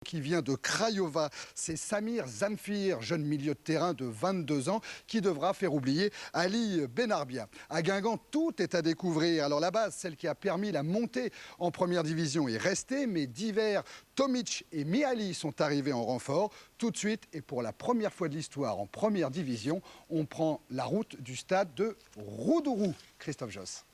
Qui vient de Craiova, c'est Samir Zamfir, jeune milieu de terrain de 22 ans, qui devra faire oublier Ali Benarbia. À Guingamp, tout est à découvrir. Alors la base, celle qui a permis la montée en première division, est restée, mais divers Tomic et Miali sont arrivés en renfort. Tout de suite, et pour la première fois de l'histoire en première division, on prend la route du stade de Roudourou. Christophe Josse.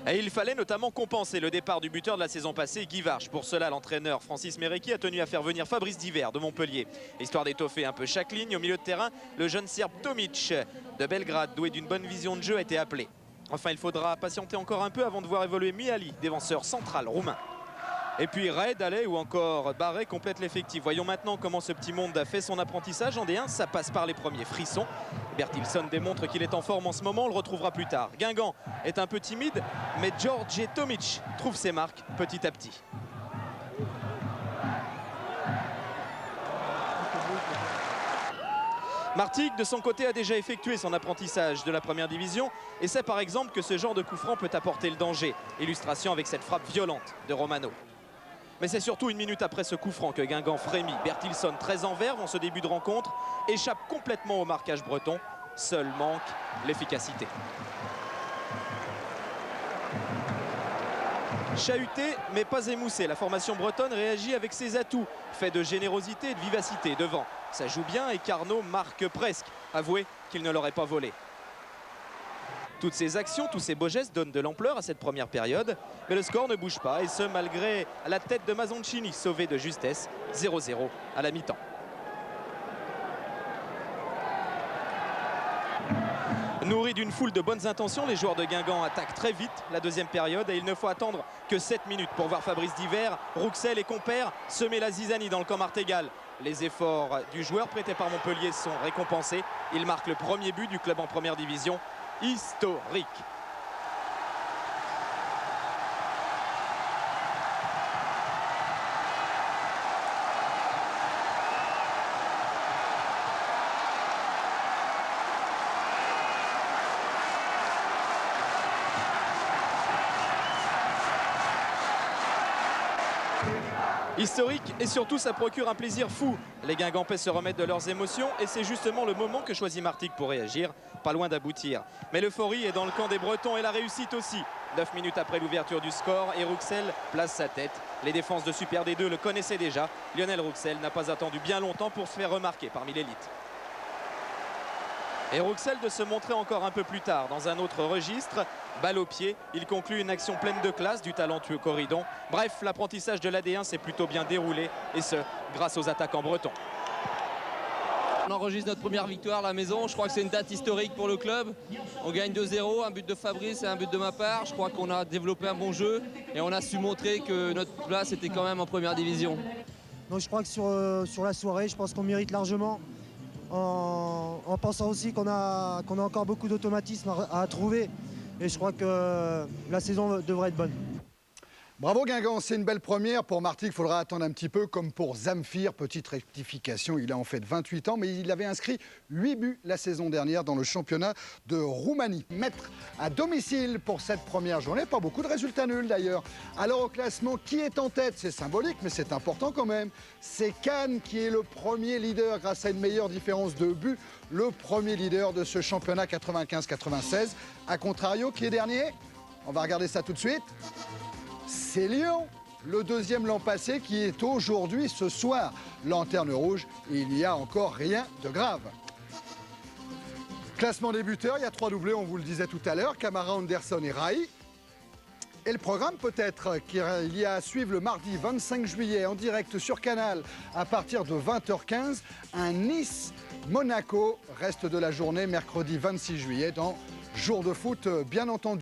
Et il fallait notamment compenser le départ du buteur de la saison passée, Guy Varche. Pour cela, l'entraîneur Francis Mérecky a tenu à faire venir Fabrice Divert de Montpellier. Histoire d'étoffer un peu chaque ligne, au milieu de terrain, le jeune Serbe Tomic de Belgrade, doué d'une bonne vision de jeu, a été appelé. Enfin, il faudra patienter encore un peu avant de voir évoluer Miali, défenseur central roumain. Et puis Red, Allais ou encore Barré complètent l'effectif. Voyons maintenant comment ce petit monde a fait son apprentissage en D1. Ça passe par les premiers frissons. Bertilsson démontre qu'il est en forme en ce moment, on le retrouvera plus tard. Guingamp est un peu timide, mais George Tomic trouve ses marques petit à petit. Martigues, de son côté, a déjà effectué son apprentissage de la première division et sait par exemple que ce genre de coup franc peut apporter le danger. Illustration avec cette frappe violente de Romano. Mais c'est surtout une minute après ce coup franc que Guingamp frémit. Bertilsson, très en verve en ce début de rencontre, échappe complètement au marquage breton. Seul manque l'efficacité. Chahuté mais pas émoussé, la formation bretonne réagit avec ses atouts, fait de générosité et de vivacité devant. Ça joue bien et Carnot marque presque. Avouez qu'il ne l'aurait pas volé. Toutes ces actions, tous ces beaux gestes donnent de l'ampleur à cette première période. Mais le score ne bouge pas, et ce malgré la tête de Mazoncini, sauvé de justesse, 0-0 à la mi-temps. Nourris d'une foule de bonnes intentions, les joueurs de Guingamp attaquent très vite la deuxième période. Et il ne faut attendre que 7 minutes pour voir Fabrice Divert, Rouxel et compères semer la zizanie dans le camp martégal. Les efforts du joueur prêté par Montpellier sont récompensés. Il marque le premier but du club en première division. Historique. Historique et surtout ça procure un plaisir fou. Les Guingampais se remettent de leurs émotions et c'est justement le moment que choisit Martigues pour réagir, pas loin d'aboutir. Mais l'euphorie est dans le camp des Bretons et la réussite aussi. 9 minutes après l'ouverture du score et Rouxel place sa tête. Les défenses de Super D2 le connaissaient déjà. Lionel Rouxel n'a pas attendu bien longtemps pour se faire remarquer parmi l'élite. Et Rouxel de se montrer encore un peu plus tard dans un autre registre. Balle au pied, il conclut une action pleine de classe du talentueux Corridon. Bref, l'apprentissage de l'AD1 s'est plutôt bien déroulé et ce, grâce aux attaquants bretons. On enregistre notre première victoire à la maison, je crois que c'est une date historique pour le club. On gagne 2-0, un but de Fabrice et un but de ma part. Je crois qu'on a développé un bon jeu et on a su montrer que notre place était quand même en première division. Donc je crois que sur la soirée, je pense qu'on mérite largement. En pensant aussi qu'on a encore beaucoup d'automatisme à trouver. Et je crois que la saison devrait être bonne. Bravo Guingamp, c'est une belle première. Pour Martigues, il faudra attendre un petit peu comme pour Zamfir. Petite rectification, il a en fait 28 ans, mais il avait inscrit 8 buts la saison dernière dans le championnat de Roumanie. Maître à domicile pour cette première journée, pas beaucoup de résultats nuls d'ailleurs. Alors au classement, qui est en tête? C'est symbolique, mais c'est important quand même. C'est Cannes qui est le premier leader grâce à une meilleure différence de buts. Le premier leader de ce championnat 95-96. A contrario, qui est dernier? On va regarder ça tout de suite. C'est Lyon, le deuxième l'an passé, qui est aujourd'hui, ce soir, lanterne rouge. Et il n'y a encore rien de grave. Classement des buteurs, il y a 3 doublés, on vous le disait tout à l'heure. Camara, Anderson et Rai. Et le programme peut-être qu'il y a à suivre le mardi 25 juillet en direct sur Canal à partir de 20h15. Un Nice-Monaco, reste de la journée mercredi 26 juillet dans Jour de foot, bien entendu.